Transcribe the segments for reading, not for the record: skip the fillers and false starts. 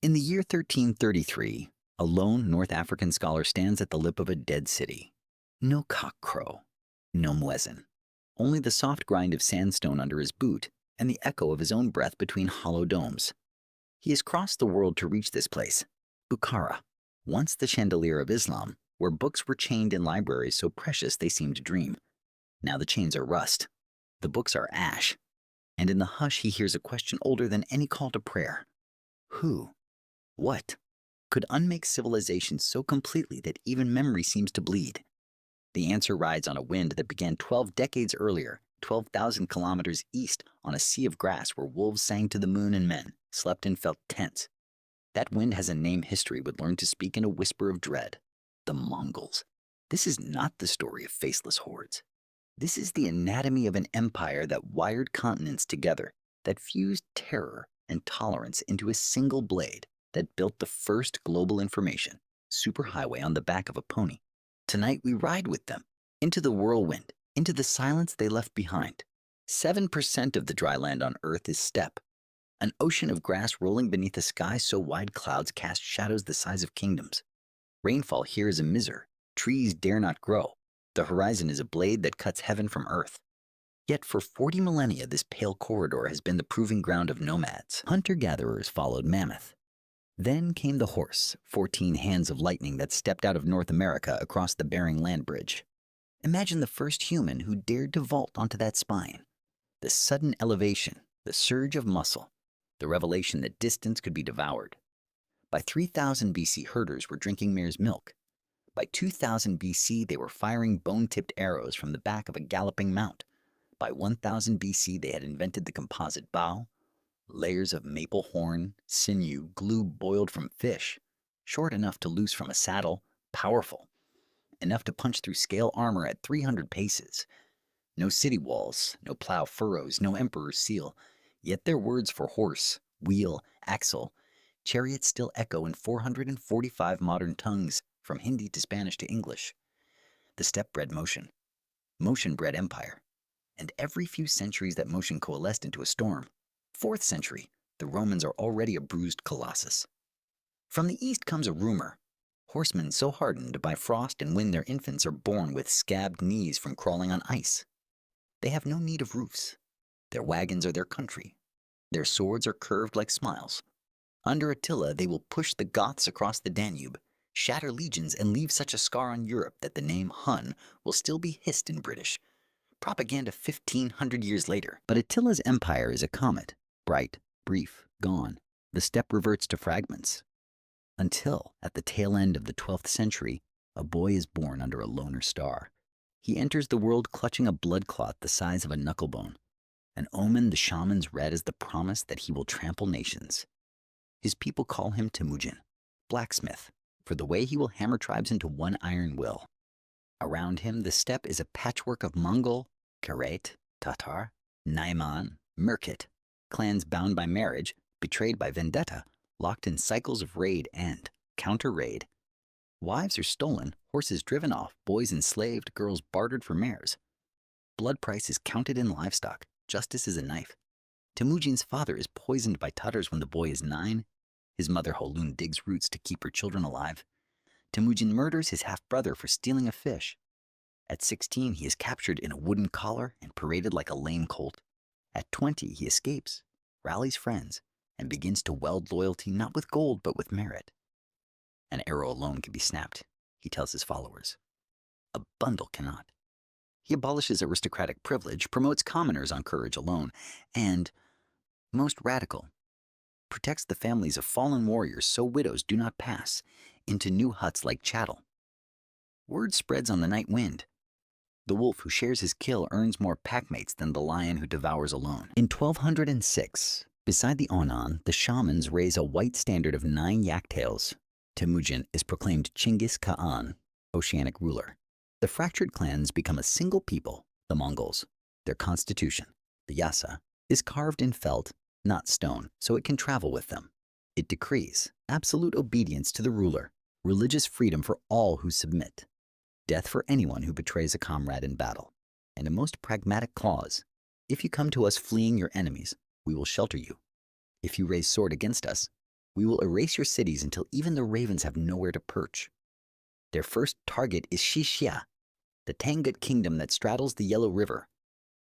In the year 1333, a lone North African scholar stands at the lip of a dead city. No cockcrow, no muezzin, only the soft grind of sandstone under his boot and the echo of his own breath between hollow domes. He has crossed the world to reach this place, Bukhara, once the chandelier of Islam, where books were chained in libraries so precious they seemed to dream. Now the chains are rust, the books are ash, and in the hush he hears a question older than any call to prayer. Who? What? Could unmake civilization so completely that even memory seems to bleed? The answer rides on a wind that began 12 decades earlier, 12,000 kilometers east on a sea of grass where wolves sang to the moon and men slept and felt tense. That wind has a name history would learn to speak in a whisper of dread. The Mongols. This is not the story of faceless hordes. This is the anatomy of an empire that wired continents together, that fused terror and tolerance into a single blade, that built the first global information superhighway on the back of a pony. Tonight we ride with them, into the whirlwind, into the silence they left behind. 7% of the dry land on Earth is steppe, an ocean of grass rolling beneath a sky so wide clouds cast shadows the size of kingdoms. Rainfall here is a miser, trees dare not grow. The horizon is a blade that cuts heaven from earth. Yet for 40 millennia this pale corridor has been the proving ground of nomads. Hunter-gatherers followed mammoth. Then came the horse, 14 hands of lightning that stepped out of North America across the Bering Land Bridge. Imagine the first human who dared to vault onto that spine. The sudden elevation, the surge of muscle, the revelation that distance could be devoured. By 3000 BC, herders were drinking mare's milk. By 2000 BC, they were firing bone-tipped arrows from the back of a galloping mount. By 1000 BC, they had invented the composite bow, layers of maple horn, sinew, glue boiled from fish, short enough to loose from a saddle, powerful, enough to punch through scale armor at 300 paces. No city walls, no plow furrows, no emperor's seal, yet their words for horse, wheel, axle, chariot still echo in 445 modern tongues, from Hindi to Spanish to English. The steppe bred motion. Motion bred empire. And every few centuries that motion coalesced into a storm. 4th century, the Romans are already a bruised colossus. From the east comes a rumor. Horsemen so hardened by frost and wind their infants are born with scabbed knees from crawling on ice. They have no need of roofs. Their wagons are their country. Their swords are curved like smiles. Under Attila, they will push the Goths across the Danube, shatter legions, and leave such a scar on Europe that the name Hun will still be hissed in British propaganda 1500 years later. But Attila's empire is a comet, bright, brief, gone. The steppe reverts to fragments. Until, at the tail end of the 12th century, a boy is born under a lunar star. He enters the world clutching a blood clot the size of a knucklebone, an omen the shamans read as the promise that he will trample nations. His people call him Temujin, blacksmith, for the way he will hammer tribes into one iron will. Around him, the steppe is a patchwork of Mongol, Karet, Tatar, Naiman, Merkit, clans bound by marriage, betrayed by vendetta, locked in cycles of raid and counter-raid. Wives are stolen, horses driven off, boys enslaved, girls bartered for mares. Blood price is counted in livestock, justice is a knife. Temujin's father is poisoned by Tatars when the boy is 9. His mother Holun digs roots to keep her children alive. Temujin murders his half-brother for stealing a fish. At 16, he is captured in a wooden collar and paraded like a lame colt. At 20, he escapes, rallies friends, and begins to weld loyalty not with gold but with merit. An arrow alone can be snapped, he tells his followers. A bundle cannot. He abolishes aristocratic privilege, promotes commoners on courage alone, and, most radical, protects the families of fallen warriors so widows do not pass into new huts like chattel. Word spreads on the night wind. The wolf who shares his kill earns more packmates than the lion who devours alone. In 1206, beside the Onan, the shamans raise a white standard of 9 yak tails. Temujin is proclaimed Chinggis Khan, oceanic ruler. The fractured clans become a single people, the Mongols. Their constitution, the Yassa, is carved in felt, not stone, so it can travel with them. It decrees absolute obedience to the ruler, religious freedom for all who submit, death for anyone who betrays a comrade in battle, and a most pragmatic clause: if you come to us fleeing your enemies, we will shelter you. If you raise sword against us, We will erase your cities until even the ravens have nowhere to perch. Their first target is Xixia, the Tangut kingdom that straddles the Yellow River.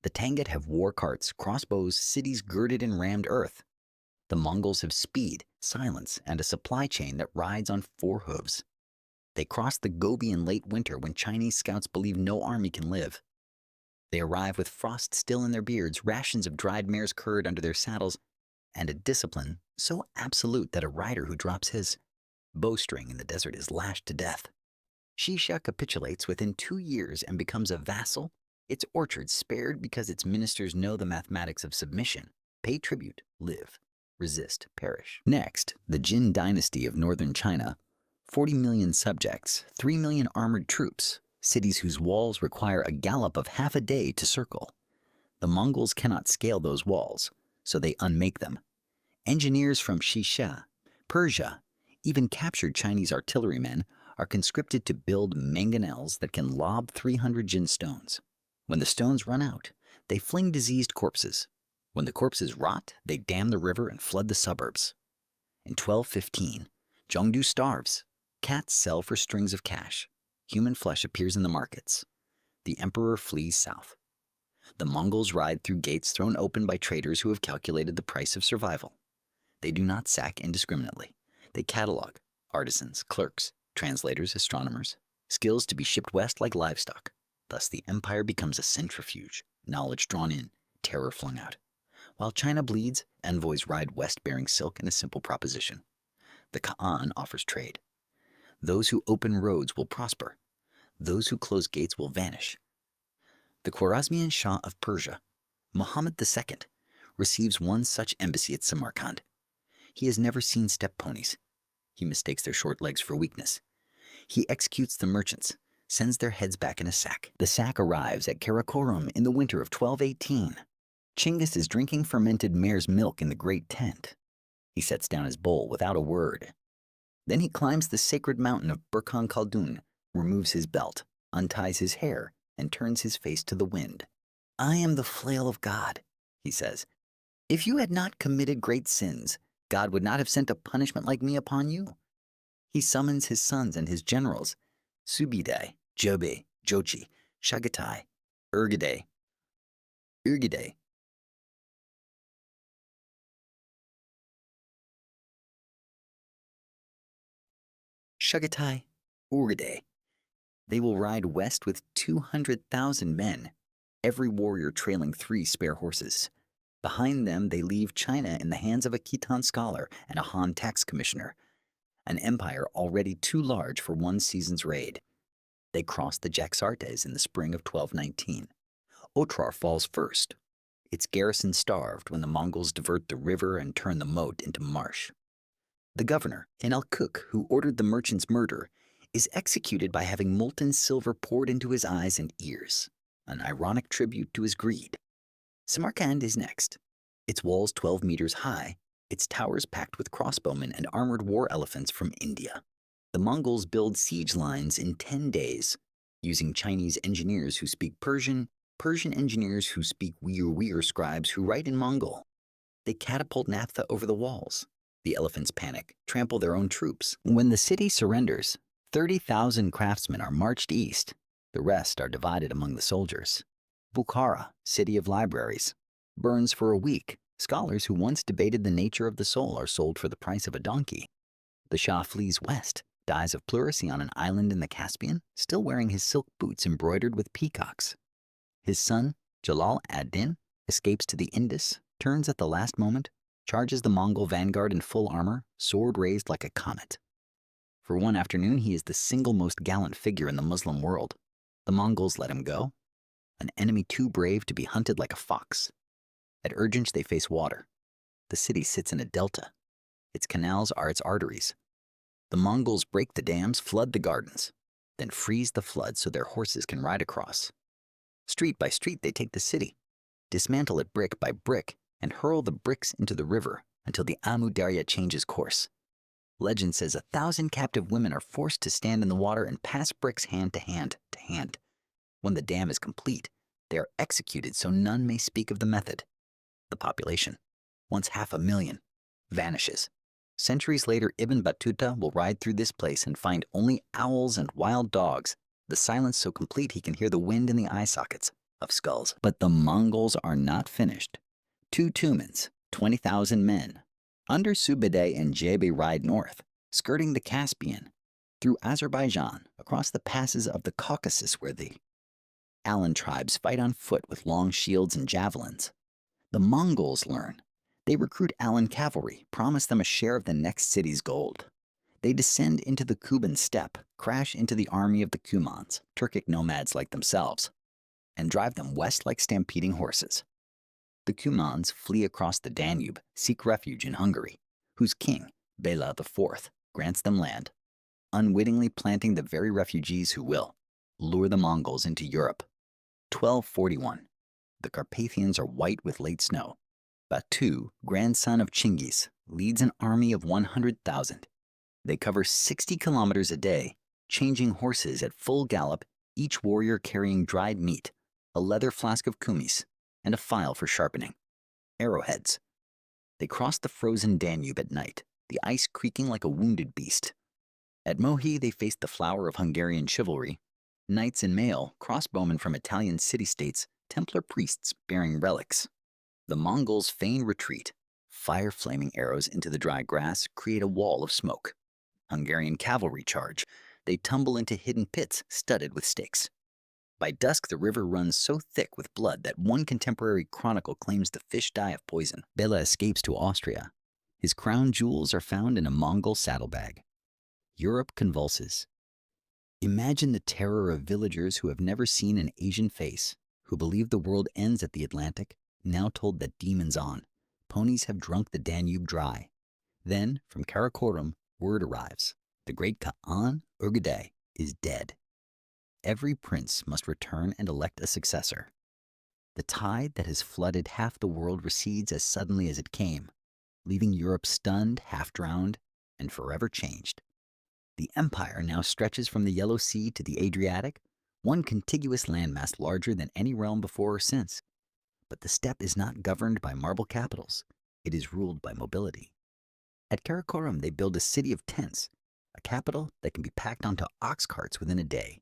The Tangut have war carts, crossbows, cities girded in rammed earth. The Mongols have speed, silence, and a supply chain that rides on 4 hooves. They cross the Gobi in late winter when Chinese scouts believe no army can live. They arrive with frost still in their beards, rations of dried mare's curd under their saddles, and a discipline so absolute that a rider who drops his bowstring in the desert is lashed to death. Xixia capitulates within 2 years and becomes a vassal, its orchards spared because its ministers know the mathematics of submission: pay tribute, live, resist, perish. Next, the Jin dynasty of northern China, 40 million subjects, 3 million armored troops, cities whose walls require a gallop of half a day to circle. The Mongols cannot scale those walls, so they unmake them. Engineers from Xixia, Persia, even captured Chinese artillerymen are conscripted to build mangonels that can lob 300 Jin stones. When the stones run out, they fling diseased corpses. When the corpses rot, they dam the river and flood the suburbs. In 1215, Zhongdu starves. Cats sell for strings of cash. Human flesh appears in the markets. The emperor flees south. The Mongols ride through gates thrown open by traders who have calculated the price of survival. They do not sack indiscriminately. They catalog artisans, clerks, translators, astronomers, skills to be shipped west like livestock. Thus the empire becomes a centrifuge, knowledge drawn in, terror flung out. While China bleeds, envoys ride west bearing silk and a simple proposition. The Khan offers trade. Those who open roads will prosper. Those who close gates will vanish. The Khwarazmian Shah of Persia, Muhammad II, receives one such embassy at Samarkand. He has never seen steppe ponies. He mistakes their short legs for weakness. He executes the merchants, sends their heads back in a sack. The sack arrives at Karakorum in the winter of 1218. Chinggis is drinking fermented mare's milk in the great tent. He sets down his bowl without a word. Then he climbs the sacred mountain of Burkhan Khaldun, removes his belt, unties his hair, and turns his face to the wind. "I am the flail of God," he says. "If you had not committed great sins, God would not have sent a punishment like me upon you." He summons his sons and his generals, Subidai, Jobe, Jochi, Shagatai, Urgide, Shagatai, Urgide. They will ride west with 200,000 men, every warrior trailing 3 spare horses. Behind them, they leave China in the hands of a Khitan scholar and a Han tax commissioner, an empire already too large for one season's raid. They cross the Jaxartes in the spring of 1219. Otrar falls first. Its garrison starved when the Mongols divert the river and turn the moat into marsh. The governor, Inalkuk, who ordered the merchant's murder, is executed by having molten silver poured into his eyes and ears, an ironic tribute to his greed. Samarkand is next. Its walls 12 meters high, its towers packed with crossbowmen and armored war elephants from India. The Mongols build siege lines in 10 days, using Chinese engineers who speak Persian, Persian engineers who speak Uyghur scribes who write in Mongol. They catapult naphtha over the walls. The elephants panic, trample their own troops. When the city surrenders, 30,000 craftsmen are marched east. The rest are divided among the soldiers. Bukhara, city of libraries, burns for a week. Scholars who once debated the nature of the soul are sold for the price of a donkey. The Shah flees west, dies of pleurisy on an island in the Caspian, still wearing his silk boots embroidered with peacocks. His son, Jalal ad-Din, escapes to the Indus, turns at the last moment, charges the Mongol vanguard in full armor, sword raised like a comet. For one afternoon, he is the single most gallant figure in the Muslim world. The Mongols let him go, an enemy too brave to be hunted like a fox. At Urgench, they face water. The city sits in a delta. Its canals are its arteries. The Mongols break the dams, flood the gardens, then freeze the flood so their horses can ride across. Street by street, they take the city, dismantle it brick by brick, and hurl the bricks into the river until the Amu Darya changes course. Legend says 1,000 captive women are forced to stand in the water and pass bricks hand to hand to hand. When the dam is complete, they are executed so none may speak of the method. The population, once 500,000, vanishes. Centuries later, Ibn Battuta will ride through this place and find only owls and wild dogs, the silence so complete he can hear the wind in the eye sockets of skulls. But the Mongols are not finished. 2 Tumans, 20,000 men, under Subedai and Jebe ride north, skirting the Caspian, through Azerbaijan, across the passes of the Caucasus where the Alan tribes fight on foot with long shields and javelins. The Mongols learn. They recruit Alan cavalry, promise them a share of the next city's gold. They descend into the Kuban steppe, crash into the army of the Cumans, Turkic nomads like themselves, and drive them west like stampeding horses. The Cumans flee across the Danube, seek refuge in Hungary, whose king, Bela IV, grants them land, unwittingly planting the very refugees who will lure the Mongols into Europe. 1241. The Carpathians are white with late snow. Batu, grandson of Chinggis, leads an army of 100,000. They cover 60 kilometers a day, changing horses at full gallop, each warrior carrying dried meat, a leather flask of kumis, and a file for sharpening. Arrowheads. They cross the frozen Danube at night, the ice creaking like a wounded beast. At Mohi, they face the flower of Hungarian chivalry, knights in mail, crossbowmen from Italian city-states, Templar priests bearing relics. The Mongols feign retreat. Fire-flaming arrows into the dry grass create a wall of smoke. Hungarian cavalry charge. They tumble into hidden pits studded with stakes. By dusk, the river runs so thick with blood that one contemporary chronicle claims the fish die of poison. Bela escapes to Austria. His crown jewels are found in a Mongol saddlebag. Europe convulses. Imagine the terror of villagers who have never seen an Asian face, who believe the world ends at the Atlantic, now told that demons on. Ponies have drunk the Danube dry. Then, from Karakorum, word arrives. The great Ka'an Urgedei is dead. Every prince must return and elect a successor. The tide that has flooded half the world recedes as suddenly as it came, leaving Europe stunned, half-drowned, and forever changed. The empire now stretches from the Yellow Sea to the Adriatic, one contiguous landmass larger than any realm before or since. But the steppe is not governed by marble capitals. It is ruled by mobility. At Karakorum, they build a city of tents, a capital that can be packed onto ox carts within a day.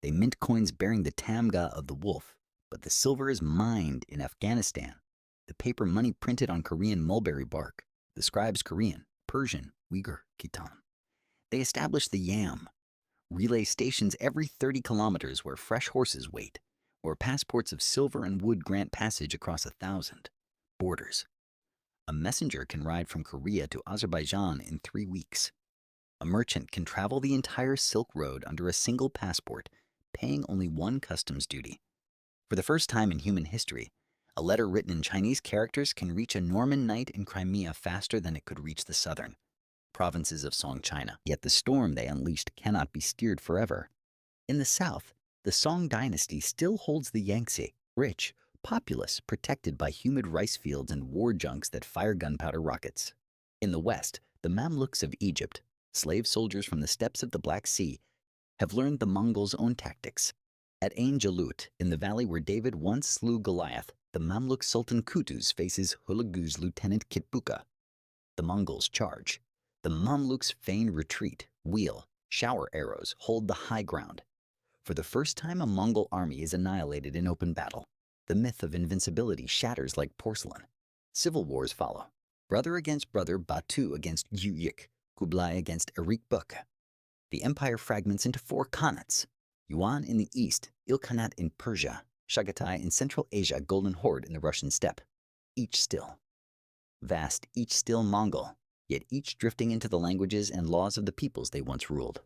They mint coins bearing the tamga of the wolf, but the silver is mined in Afghanistan. The paper money printed on Korean mulberry bark, the scribes Korean, Persian, Uyghur, Khitan. They establish the yam, relay stations every 30 kilometers where fresh horses wait, or passports of silver and wood grant passage across 1,000 borders. A messenger can ride from Korea to Azerbaijan in 3 weeks. A merchant can travel the entire Silk Road under a single passport, paying only one customs duty. For the first time in human history, a letter written in Chinese characters can reach a Norman knight in Crimea faster than it could reach the southern provinces of Song China. Yet the storm they unleashed cannot be steered forever. In the south, the Song dynasty still holds the Yangtze, rich, populous, protected by humid rice fields and war junks that fire gunpowder rockets. In the west, the Mamluks of Egypt, slave soldiers from the steppes of the Black Sea, have learned the Mongols' own tactics. At Ain Jalut, in the valley where David once slew Goliath, the Mamluk Sultan Qutuz faces Hulagu's lieutenant Kitbuka. The Mongols charge. The Mamluks feign retreat, wheel, shower arrows, hold the high ground. For the first time, a Mongol army is annihilated in open battle. The myth of invincibility shatters like porcelain. Civil wars follow. Brother against brother, Batu against Yuyik, Kublai against Erikbuk. The empire fragments into 4 khanates. Yuan in the east, Ilkhanate in Persia, Chagatai in Central Asia, Golden Horde in the Russian steppe. Each still. Vast, each still Mongol, yet each drifting into the languages and laws of the peoples they once ruled.